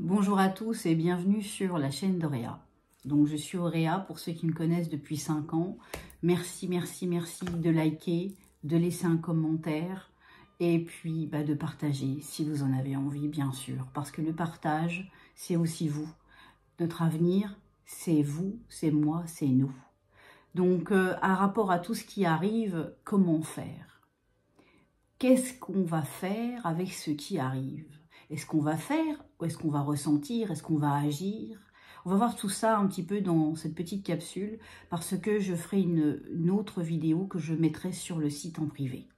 Bonjour à tous et bienvenue sur la chaîne d'Auréa. Donc je suis Auréa pour ceux qui me connaissent depuis 5 ans. Merci de liker, de laisser un commentaire et puis de partager si vous en avez envie bien sûr. Parce que le partage, c'est aussi vous. Notre avenir, c'est vous, c'est moi, c'est nous. Donc à rapport à tout ce qui arrive, comment faire? Qu'est-ce qu'on va faire avec ce qui arrive? Est-ce qu'on va faire? Ou est-ce qu'on va ressentir? Est-ce qu'on va agir? On va voir tout ça un petit peu dans cette petite capsule parce que je ferai une autre vidéo que je mettrai sur le site en privé.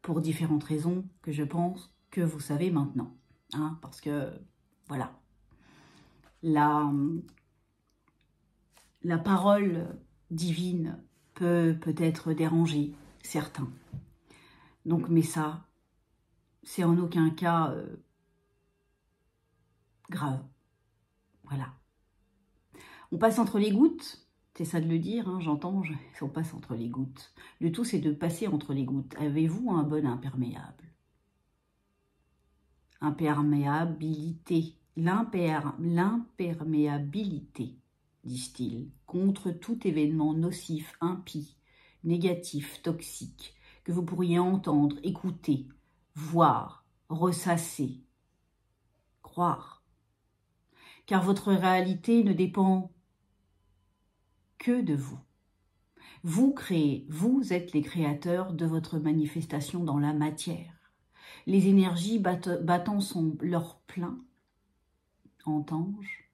Pour différentes raisons que je pense que vous savez maintenant. Hein, parce que, voilà, la parole divine peut-être déranger certains. Donc, mais ça, c'est en aucun cas grave. Voilà. On passe entre les gouttes, c'est ça de le dire, hein, j'entends, on passe entre les gouttes. Le tout, c'est de passer entre les gouttes. Avez-vous un bon imperméable? Imperméabilité. L'imperméabilité, disent-ils, contre tout événement nocif, impie, négatif, toxique, que vous pourriez entendre, écouter, voir, ressasser, croire. Car votre réalité ne dépend que de vous. Vous créez, vous êtes les créateurs de votre manifestation dans la matière. Les énergies battant leur plein, entends-je,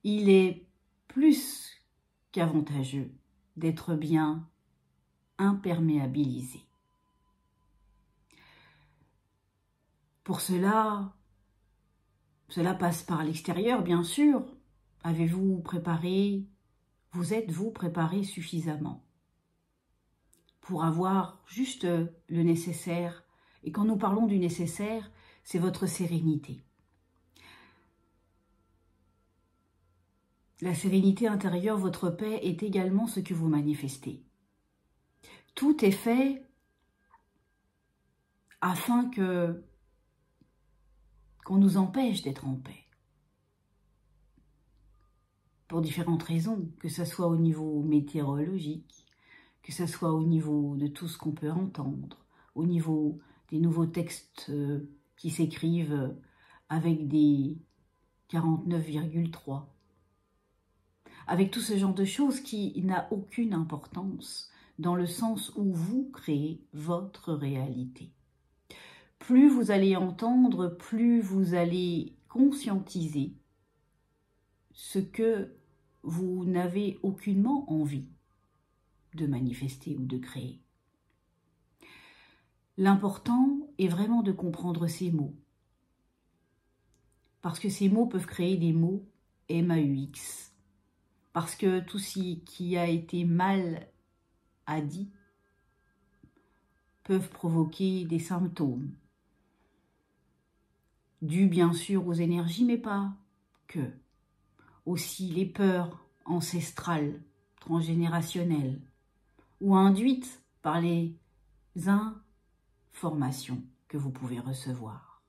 il est plus qu'avantageux d'être bien imperméabilisé. Pour cela passe par l'extérieur, bien sûr. Avez-vous préparé? Vous êtes-vous préparé suffisamment pour avoir juste le nécessaire? Et quand nous parlons du nécessaire, c'est votre sérénité. La sérénité intérieure, votre paix, est également ce que vous manifestez. Tout est fait afin qu'on nous empêche d'être en paix. Pour différentes raisons, que ce soit au niveau météorologique, que ce soit au niveau de tout ce qu'on peut entendre, au niveau des nouveaux textes qui s'écrivent avec des 49,3. Avec tout ce genre de choses qui n'a aucune importance dans le sens où vous créez votre réalité. Plus vous allez entendre, plus vous allez conscientiser ce que vous n'avez aucunement envie de manifester ou de créer. L'important est vraiment de comprendre ces mots. Parce que ces mots peuvent créer des mots MAUX. Parce que tout ce qui a été mal dit peuvent provoquer des symptômes. Dus bien sûr aux énergies, mais pas que. Aussi les peurs ancestrales, transgénérationnelles, ou induites par les informations que vous pouvez recevoir.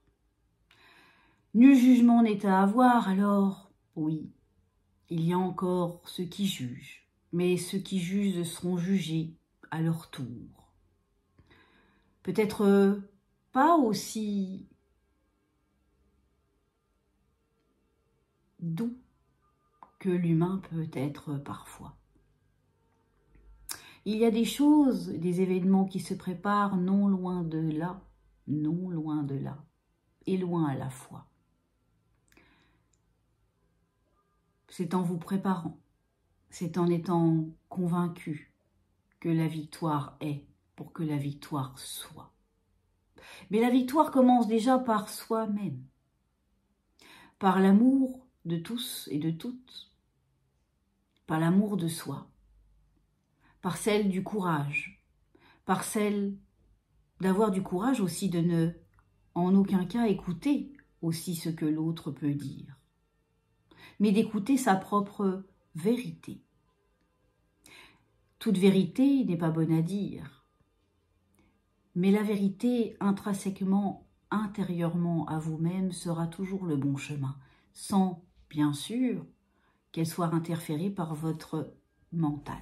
Nul jugement n'est à avoir, alors, oui, il y a encore ceux qui jugent, mais ceux qui jugent seront jugés à leur tour. Peut-être pas aussi doux que l'humain peut être parfois. Il y a des choses, des événements qui se préparent non loin de là, et loin à la fois. C'est en vous préparant, c'est en étant convaincu que la victoire est pour que la victoire soit. Mais la victoire commence déjà par soi-même, par l'amour de tous et de toutes, par l'amour de soi, par celle du courage, par celle d'avoir du courage aussi de ne, en aucun cas, écouter aussi ce que l'autre peut dire, mais d'écouter sa propre vérité. Toute vérité n'est pas bonne à dire, mais la vérité intrinsèquement intérieurement à vous-même sera toujours le bon chemin, sans, bien sûr, qu'elle soit interférée par votre mental.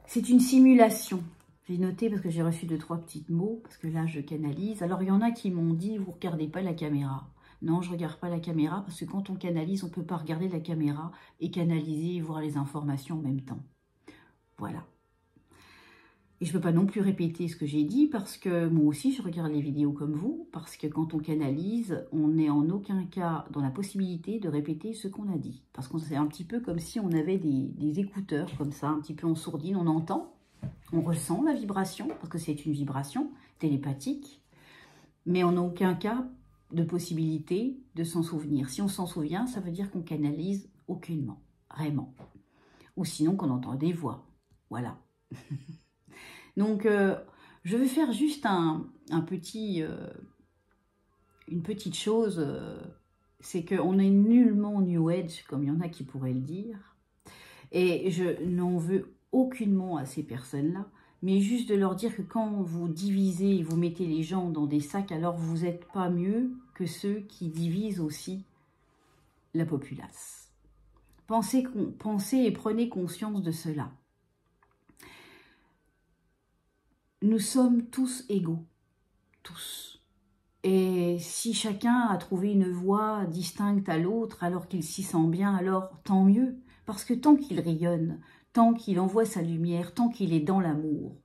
C'est une simulation. J'ai noté parce que j'ai reçu 2-3 petits mots, parce que là, je canalise. Alors, il y en a qui m'ont dit, vous ne regardez pas la caméra. Non, je ne regarde pas la caméra, parce que quand on canalise, on ne peut pas regarder la caméra et canaliser et voir les informations en même temps. Voilà. Et je ne peux pas non plus répéter ce que j'ai dit, parce que moi aussi, je regarde les vidéos comme vous, parce que quand on canalise, on n'est en aucun cas dans la possibilité de répéter ce qu'on a dit. Parce que c'est un petit peu comme si on avait des écouteurs, comme ça, un petit peu en sourdine, on entend. On ressent la vibration, parce que c'est une vibration télépathique, mais en aucun cas de possibilité de s'en souvenir. Si on s'en souvient, ça veut dire qu'on canalise aucunement, vraiment. Ou sinon qu'on entend des voix. Voilà. Donc, je vais faire juste une petite chose, c'est qu'on n'est nullement New Age, comme il y en a qui pourraient le dire, et je n'en veux aucunement à ces personnes-là, mais juste de leur dire que quand vous divisez et vous mettez les gens dans des sacs, alors vous n'êtes pas mieux que ceux qui divisent aussi la populace. Pensez et prenez conscience de cela. Nous sommes tous égaux, tous. Et si chacun a trouvé une voie distincte à l'autre alors qu'il s'y sent bien, alors tant mieux. Parce que tant qu'il rayonne, tant qu'il envoie sa lumière, tant qu'il est dans l'amour,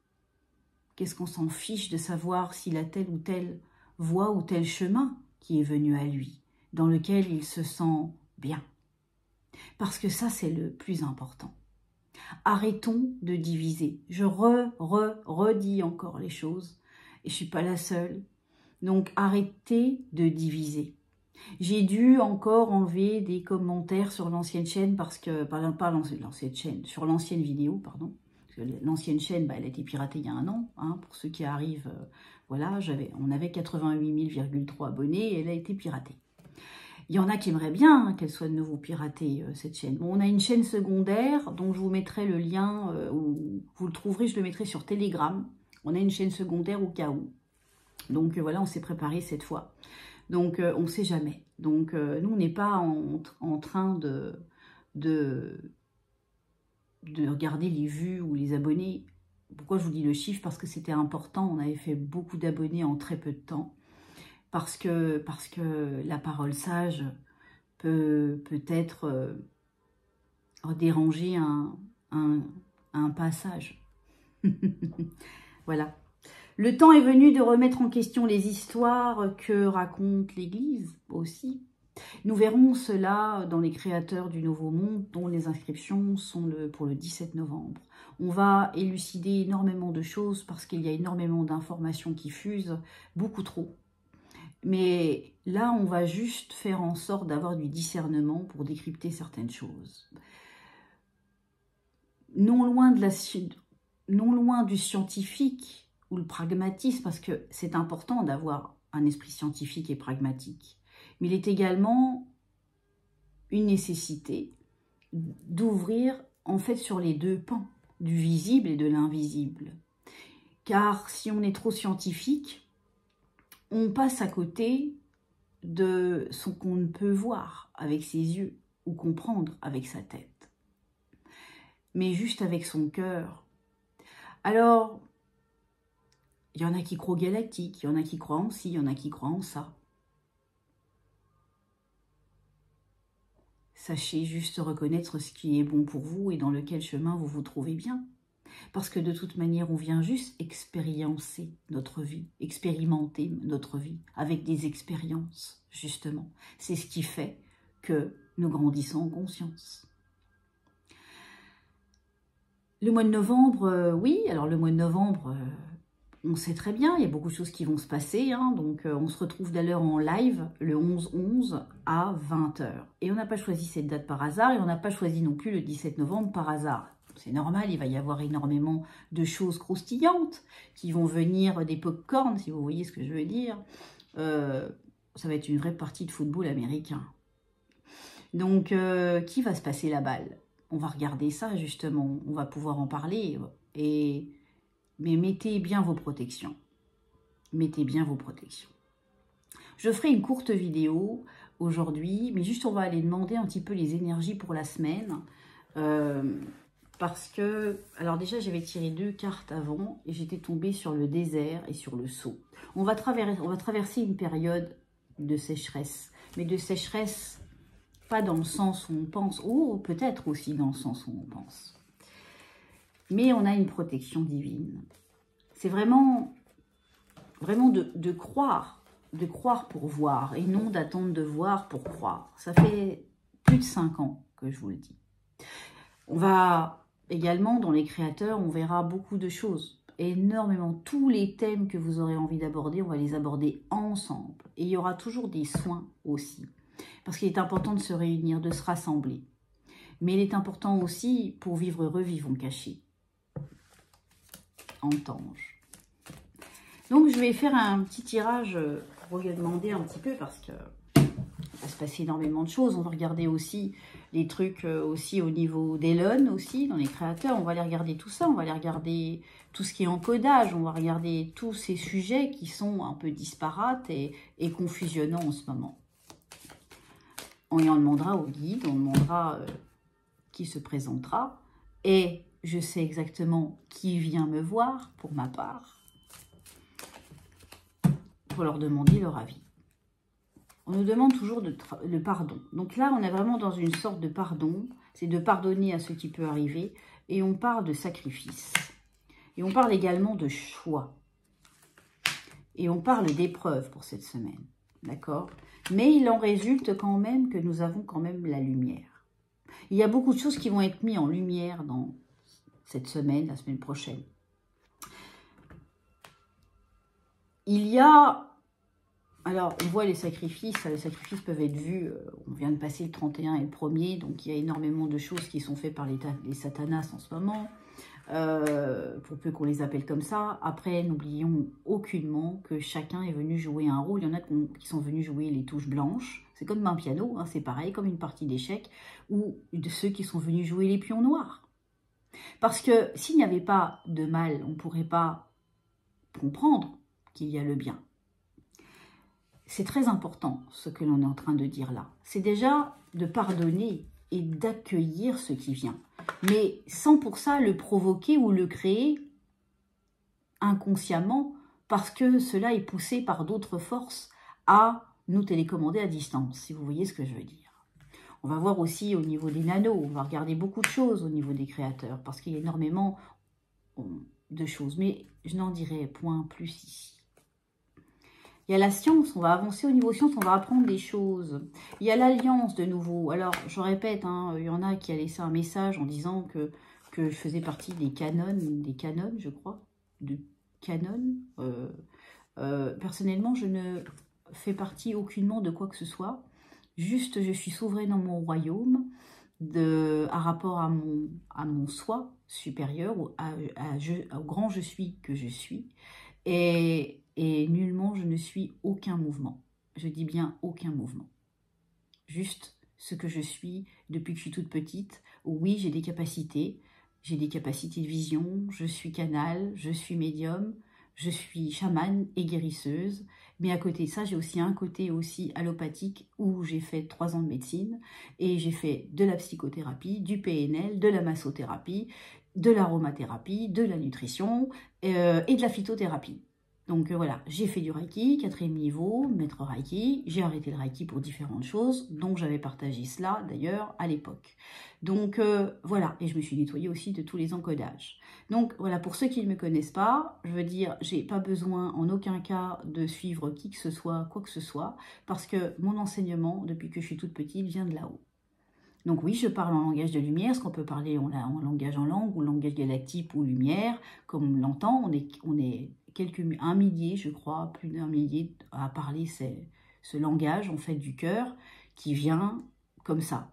qu'est-ce qu'on s'en fiche de savoir s'il a telle ou telle voie ou tel chemin qui est venu à lui, dans lequel il se sent bien. Parce que ça, c'est le plus important. Arrêtons de diviser. Je redis encore les choses, et je ne suis pas la seule. Donc, arrêtez de diviser. J'ai dû encore enlever des commentaires sur l'ancienne chaîne, parce que, pas l'ancienne chaîne, sur l'ancienne vidéo, pardon. L'ancienne chaîne, elle a été piratée il y a 1 an, hein, pour ceux qui arrivent, voilà, on avait 88 000,3 abonnés, et elle a été piratée. Il y en a qui aimeraient bien qu'elle soit de nouveau piratée, cette chaîne. Bon, on a une chaîne secondaire, dont je vous mettrai le lien, où vous le trouverez, je le mettrai sur Telegram. On a une chaîne secondaire au cas où. Donc voilà, on s'est préparé cette fois. Donc on ne sait jamais. Donc nous, on n'est pas en train de regarder les vues ou les abonnés. Pourquoi je vous dis le chiffre? Parce que c'était important. On avait fait beaucoup d'abonnés en très peu de temps. Parce que la parole sage peut-être déranger un passage. Voilà. Le temps est venu de remettre en question les histoires que raconte l'Église aussi. Nous verrons cela dans les créateurs du Nouveau Monde, dont les inscriptions sont pour le 17 novembre. On va élucider énormément de choses parce qu'il y a énormément d'informations qui fusent, beaucoup trop. Mais là, on va juste faire en sorte d'avoir du discernement pour décrypter certaines choses. Non loin du scientifique ou le pragmatisme, parce que c'est important d'avoir un esprit scientifique et pragmatique. Mais il est également une nécessité d'ouvrir en fait sur les deux pans, du visible et de l'invisible. Car si on est trop scientifique, on passe à côté de ce qu'on ne peut voir avec ses yeux ou comprendre avec sa tête, mais juste avec son cœur. Alors, il y en a qui croient galactique, il y en a qui croient en ci, il y en a qui croient en ça. Sachez juste reconnaître ce qui est bon pour vous et dans lequel chemin vous vous trouvez bien. Parce que de toute manière, on vient juste expérimenter notre vie avec des expériences, justement. C'est ce qui fait que nous grandissons en conscience. Le mois de novembre, oui, alors le mois de novembre, on sait très bien, il y a beaucoup de choses qui vont se passer, hein, donc on se retrouve d'ailleurs en live le 11-11 à 20 h. Et on n'a pas choisi cette date par hasard, et on n'a pas choisi non plus le 17 novembre par hasard. C'est normal, il va y avoir énormément de choses croustillantes qui vont venir, des pop-corn, si vous voyez ce que je veux dire. Ça va être une vraie partie de football américain. Donc, qui va se passer la balle? On va regarder ça, justement. On va pouvoir en parler. Mais mettez bien vos protections. mettez bien vos protections. Je ferai une courte vidéo aujourd'hui, mais juste on va aller demander un petit peu les énergies pour la semaine. Parce que, alors déjà j'avais tiré 2 cartes avant et j'étais tombée sur le désert et sur le sceau. On va traverser une période de sécheresse, mais de sécheresse pas dans le sens où on pense, ou peut-être aussi dans le sens où on pense. Mais on a une protection divine. C'est vraiment de croire pour voir et non d'attendre de voir pour croire. Ça fait plus de 5 ans que je vous le dis. On va également, dans les créateurs, on verra beaucoup de choses. Énormément. Tous les thèmes que vous aurez envie d'aborder, on va les aborder ensemble. Et il y aura toujours des soins aussi. Parce qu'il est important de se réunir, de se rassembler. Mais il est important aussi, pour vivre heureux, vivons cachés. En tange. Donc je vais faire un petit tirage pour demander un petit peu parce que va se passer énormément de choses. On va regarder aussi les trucs aussi au niveau d'Elon aussi, dans les créateurs. On va aller regarder tout ça. On va aller regarder tout ce qui est encodage. On va regarder tous ces sujets qui sont un peu disparates et confusionnants en ce moment. On demandera au guide, on demandera qui se présentera. Et je sais exactement qui vient me voir pour ma part. Pour leur demander leur avis. On nous demande toujours le pardon. Donc là, on est vraiment dans une sorte de pardon. C'est de pardonner à ce qui peut arriver. Et on parle de sacrifice. Et on parle également de choix. Et on parle d'épreuve pour cette semaine. D'accord? Mais il en résulte quand même que nous avons quand même la lumière. Il y a beaucoup de choses qui vont être mises en lumière dans cette semaine, la semaine prochaine. Il y a... Alors, on voit les sacrifices peuvent être vus, on vient de passer le 31 et le 1er, donc il y a énormément de choses qui sont faites par les satanas en ce moment, pour peu qu'on les appelle comme ça. Après, n'oublions aucunement que chacun est venu jouer un rôle. Il y en a qui sont venus jouer les touches blanches, c'est comme un piano, hein, c'est pareil, comme une partie d'échecs, ou de ceux qui sont venus jouer les pions noirs. Parce que s'il n'y avait pas de mal, on ne pourrait pas comprendre qu'il y a le bien. C'est très important ce que l'on est en train de dire là. C'est déjà de pardonner et d'accueillir ce qui vient. Mais sans pour ça le provoquer ou le créer inconsciemment parce que cela est poussé par d'autres forces à nous télécommander à distance, si vous voyez ce que je veux dire. On va voir aussi au niveau des nanos, on va regarder beaucoup de choses au niveau des créateurs parce qu'il y a énormément de choses. Mais je n'en dirai point plus ici. Il y a la science, on va avancer au niveau science, on va apprendre des choses. Il y a l'alliance de nouveau. Alors, je répète, hein, il y en a qui a laissé un message en disant que je faisais partie des canons, je crois, de canons. Personnellement, je ne fais partie aucunement de quoi que ce soit. Juste, je suis souveraine dans mon royaume, à rapport à mon soi supérieur, au grand je suis que je suis. Et nullement, je ne suis aucun mouvement. Je dis bien aucun mouvement. Juste ce que je suis depuis que je suis toute petite. Oui, j'ai des capacités. J'ai des capacités de vision. Je suis canal, je suis médium, je suis chamane et guérisseuse. Mais à côté de ça, j'ai aussi un côté aussi allopathique où j'ai fait 3 ans de médecine. Et j'ai fait de la psychothérapie, du PNL, de la massothérapie, de l'aromathérapie, de la nutrition et de la phytothérapie. Donc voilà, j'ai fait du Reiki, 4e niveau, maître Reiki. J'ai arrêté le Reiki pour différentes choses, donc j'avais partagé cela d'ailleurs à l'époque. Donc voilà, et je me suis nettoyée aussi de tous les encodages. Donc voilà, pour ceux qui ne me connaissent pas, je veux dire, j'ai pas besoin en aucun cas de suivre qui que ce soit, quoi que ce soit, parce que mon enseignement, depuis que je suis toute petite, vient de là-haut. Donc oui, je parle en langage de lumière, ce qu'on peut parler en langage en langue ou langage galactique ou lumière, comme on l'entend. On est un millier, je crois, plus d'1 millier à parler ce langage en fait du cœur qui vient comme ça.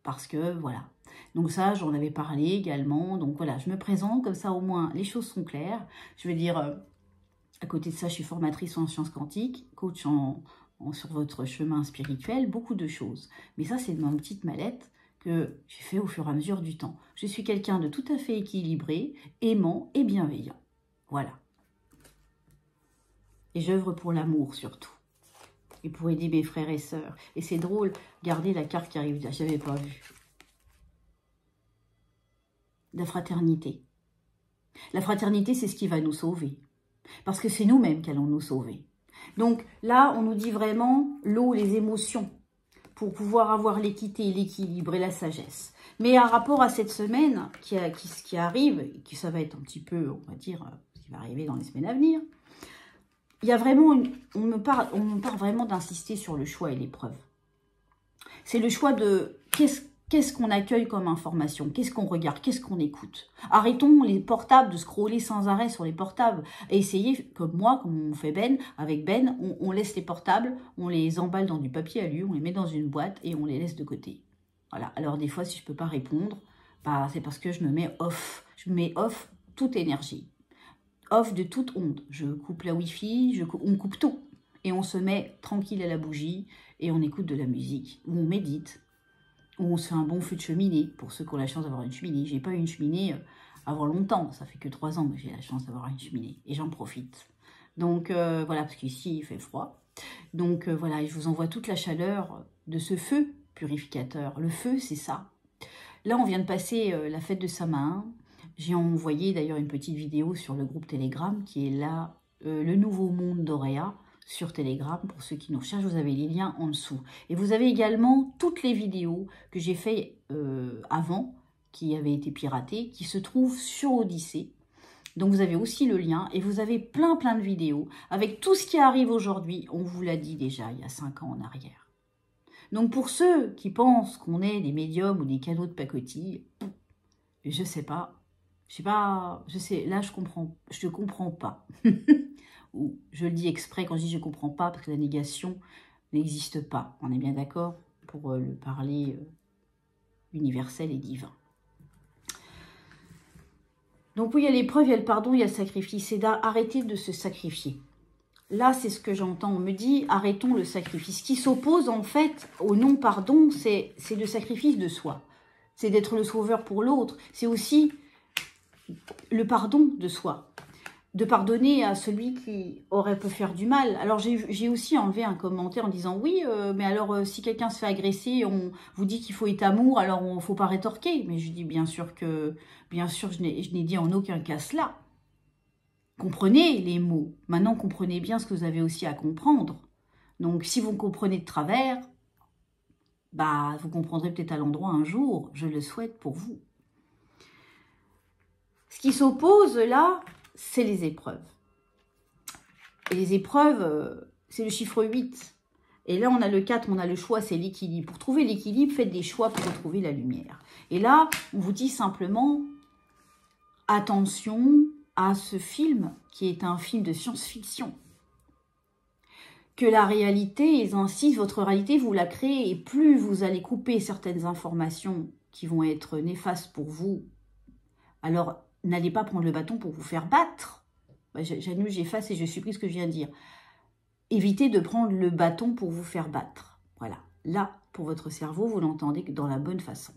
Parce que voilà. Donc ça, j'en avais parlé également. Donc voilà, je me présente comme ça au moins les choses sont claires. Je veux dire, à côté de ça, je suis formatrice en sciences quantiques, coach sur votre chemin spirituel, beaucoup de choses. Mais ça, c'est ma petite mallette que j'ai fait au fur et à mesure du temps. Je suis quelqu'un de tout à fait équilibré, aimant et bienveillant. Voilà. Et j'œuvre pour l'amour surtout. Et pour aider mes frères et sœurs. Et c'est drôle, regardez la carte qui arrive, je n'avais pas vu. La fraternité. La fraternité, c'est ce qui va nous sauver. Parce que c'est nous-mêmes qui allons nous sauver. Donc là, on nous dit vraiment l'eau, les émotions, pour pouvoir avoir l'équité, l'équilibre et la sagesse. Mais en rapport à cette semaine qui arrive, et qui ça va être un petit peu, on va dire, ce qui va arriver dans les semaines à venir, il y a vraiment, on me parle vraiment d'insister sur le choix et l'épreuve. C'est le choix de qu'est-ce qu'on accueille comme information, qu'est-ce qu'on regarde, qu'est-ce qu'on écoute. Arrêtons les portables, de scroller sans arrêt sur les portables. Et essayez, comme moi, comme on fait avec Ben, on laisse les portables, on les emballe dans du papier alu, on les met dans une boîte et on les laisse de côté. Voilà. Alors des fois, si je ne peux pas répondre, bah, c'est parce que je me mets off. Je mets off toute énergie. Off de toute onde. Je coupe la Wi-Fi, on coupe tout. Et on se met tranquille à la bougie et on écoute de la musique. Ou on médite. Ou on se fait un bon feu de cheminée. Pour ceux qui ont la chance d'avoir une cheminée. J'ai pas eu une cheminée avant longtemps. Ça fait que 3 ans que j'ai la chance d'avoir une cheminée. Et j'en profite. Donc voilà, parce qu'ici il fait froid. Donc voilà, je vous envoie toute la chaleur de ce feu purificateur. Le feu, c'est ça. Là, on vient de passer la fête de Samain. J'ai envoyé d'ailleurs une petite vidéo sur le groupe Telegram qui est là, le nouveau monde d'Auréa sur Telegram. Pour ceux qui nous recherchent, vous avez les liens en dessous. Et vous avez également toutes les vidéos que j'ai fait avant, qui avaient été piratées, qui se trouvent sur Odyssée. Donc vous avez aussi le lien et vous avez plein de vidéos avec tout ce qui arrive aujourd'hui. On vous l'a dit déjà il y a 5 ans en arrière. Donc pour ceux qui pensent qu'on est des médiums ou des canaux de pacotille, je sais pas. Je sais, là je comprends pas. Ou je le dis exprès quand je dis je comprends pas parce que la négation n'existe pas. On est bien d'accord pour le parler universel et divin. Donc oui, il y a l'épreuve, il y a le pardon, il y a le sacrifice. C'est d'arrêter de se sacrifier. Là, c'est ce que j'entends. On me dit, arrêtons le sacrifice. Ce qui s'oppose en fait au non-pardon, c'est le sacrifice de soi. C'est d'être le sauveur pour l'autre. C'est aussi le pardon de soi, de pardonner à celui qui aurait pu faire du mal. Alors j'ai aussi enlevé un commentaire en disant oui, mais alors si quelqu'un se fait agresser, on vous dit qu'il faut être amour, alors on faut pas rétorquer. Mais je dis bien sûr je n'ai dit en aucun cas cela. Comprenez les mots. Maintenant comprenez bien ce que vous avez aussi à comprendre. Donc si vous comprenez de travers, bah vous comprendrez peut-être à l'endroit un jour. Je le souhaite pour vous. Ce qui s'oppose là, c'est les épreuves. Et les épreuves, c'est le chiffre 8. Et là, on a le 4, on a le choix, c'est l'équilibre. Pour trouver l'équilibre, faites des choix pour retrouver la lumière. Et là, on vous dit simplement, attention à ce film, qui est un film de science-fiction. Que la réalité, ils insistent, votre réalité, vous la créez. Et plus vous allez couper certaines informations qui vont être néfastes pour vous, alors n'allez pas prendre le bâton pour vous faire battre. J'annule, j'efface et je supprime ce que je viens de dire. Évitez de prendre le bâton pour vous faire battre. Voilà. Là, pour votre cerveau, vous l'entendez dans la bonne façon.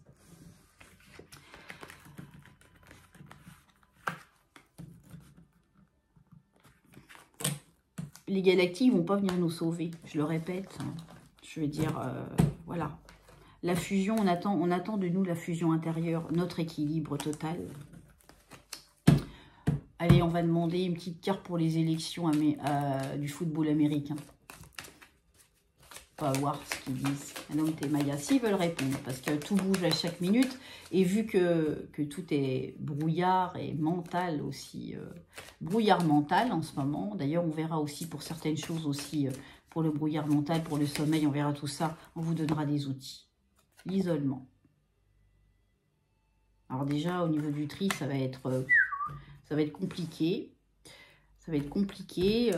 Les galactiques ne vont pas venir nous sauver. Je le répète. Je veux dire, voilà. La fusion, on attend de nous la fusion intérieure, notre équilibre total. Allez, on va demander une petite carte pour les élections du football américain. On va voir ce qu'ils disent. Donc, Maya, s'ils veulent répondre, parce que tout bouge à chaque minute. Et vu que tout est brouillard et mental aussi, brouillard mental en ce moment. D'ailleurs, on verra aussi pour certaines choses aussi, pour le brouillard mental, pour le sommeil, on verra tout ça. On vous donnera des outils. L'isolement. Alors déjà, au niveau du tri, ça va être compliqué. Ça va être compliqué.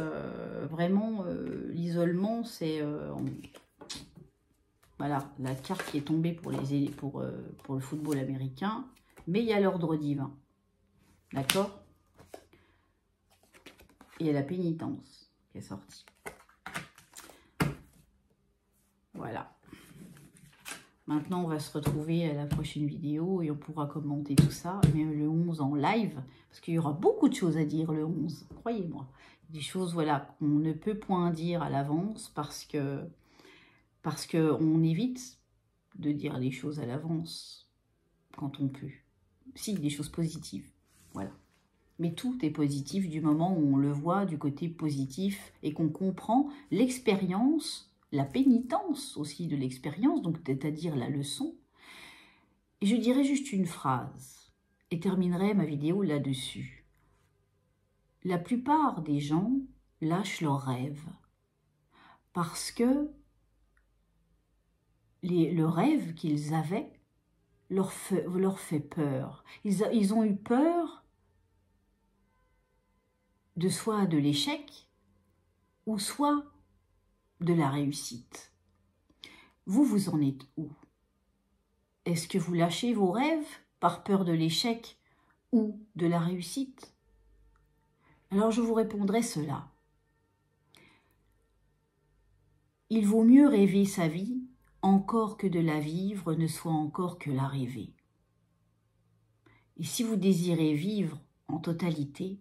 Vraiment, l'isolement, c'est... voilà, la carte qui est tombée pour le football américain. Mais il y a l'ordre divin. D'accord? Et il y a la pénitence qui est sortie. Voilà. Maintenant, on va se retrouver à la prochaine vidéo et on pourra commenter tout ça, même le 11 en live, parce qu'il y aura beaucoup de choses à dire le 11, croyez-moi. Des choses, voilà, qu'on ne peut point dire à l'avance parce que on évite de dire les choses à l'avance quand on peut. Si, des choses positives, voilà. Mais tout est positif du moment où on le voit du côté positif et qu'on comprend l'expérience, la pénitence aussi de l'expérience, donc c'est-à-dire la leçon. Et je dirais juste une phrase et terminerai ma vidéo là-dessus. La plupart des gens lâchent leurs rêves parce que le rêve qu'ils avaient leur fait peur. Ils ont eu peur de soit de l'échec ou soit de la réussite. Vous en êtes où? Est-ce que vous lâchez vos rêves par peur de l'échec ou de la réussite? Alors je vous répondrai cela. Il vaut mieux rêver sa vie encore que de la vivre ne soit encore que la rêver. Et si vous désirez vivre en totalité,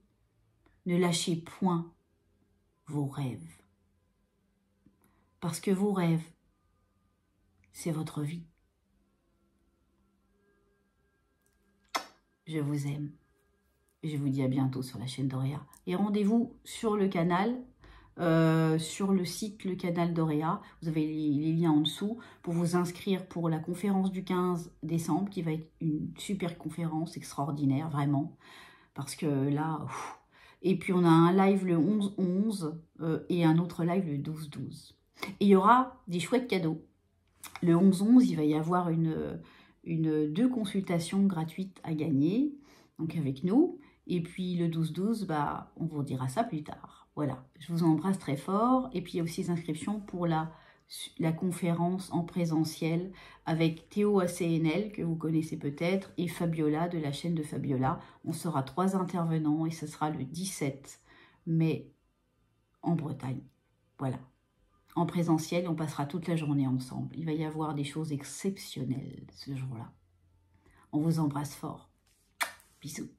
ne lâchez point vos rêves. Parce que vos rêves, c'est votre vie. Je vous aime. Je vous dis à bientôt sur la chaîne d'Auréa. Et rendez-vous sur le canal, sur le site Le Canal d'Auréa. Vous avez les liens en dessous pour vous inscrire pour la conférence du 15 décembre qui va être une super conférence extraordinaire, vraiment. Parce que là... Et puis on a un live le 11-11 et un autre live le 12-12. Et il y aura des chouettes cadeaux. Le 11-11, il va y avoir deux consultations gratuites à gagner, donc avec nous. Et puis le 12-12, bah, on vous dira ça plus tard. Voilà, je vous embrasse très fort. Et puis il y a aussi les inscriptions pour la conférence en présentiel avec Théo ACNL, que vous connaissez peut-être, et Fabiola de la chaîne de Fabiola. On sera 3 intervenants et ce sera le 17 mai en Bretagne. Voilà. En présentiel, on passera toute la journée ensemble. Il va y avoir des choses exceptionnelles ce jour-là. On vous embrasse fort. Bisous.